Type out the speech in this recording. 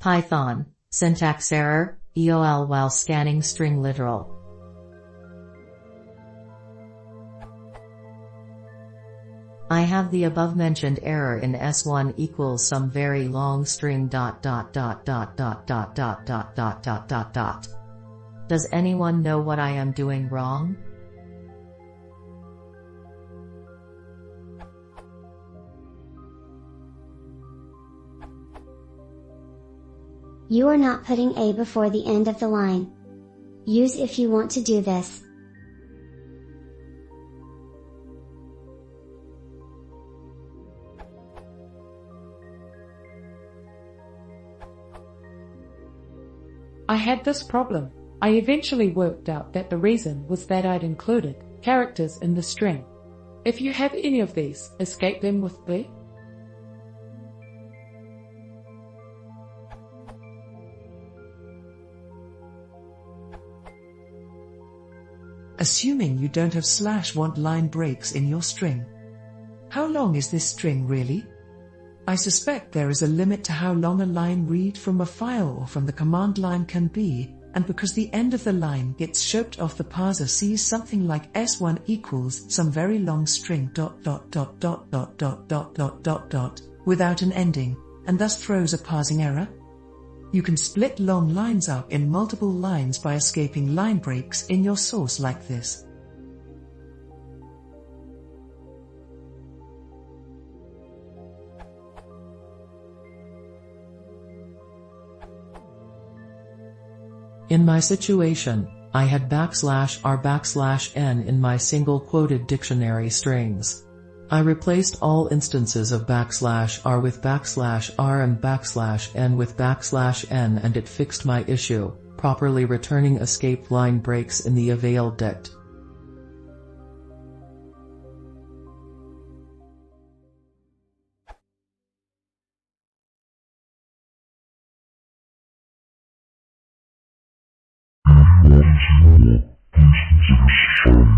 Python, syntax error, EOL while scanning string literal. I have the above mentioned error in S1 equals some very long string ... Does anyone know what I am doing wrong? You are not putting a before the end of the line. Use if you want to do this. I had this problem. I eventually worked out that the reason was that I'd included characters in the string. If you have any of these, escape them with B. Assuming you don't have /want line breaks in your string. How long is this string really? I suspect there is a limit to how long a line read from a file or from the command line can be, and because the end of the line gets choked off, the parser sees something like S1 equals some very long string ... without an ending, and thus throws a parsing error. You can split long lines up in multiple lines by escaping line breaks in your source like this. In my situation, I had \r\n in my single quoted dictionary strings. I replaced all instances of \r with \r and \n with \n, and it fixed my issue, properly returning escaped line breaks in the EOL dict. Please consider subscribing.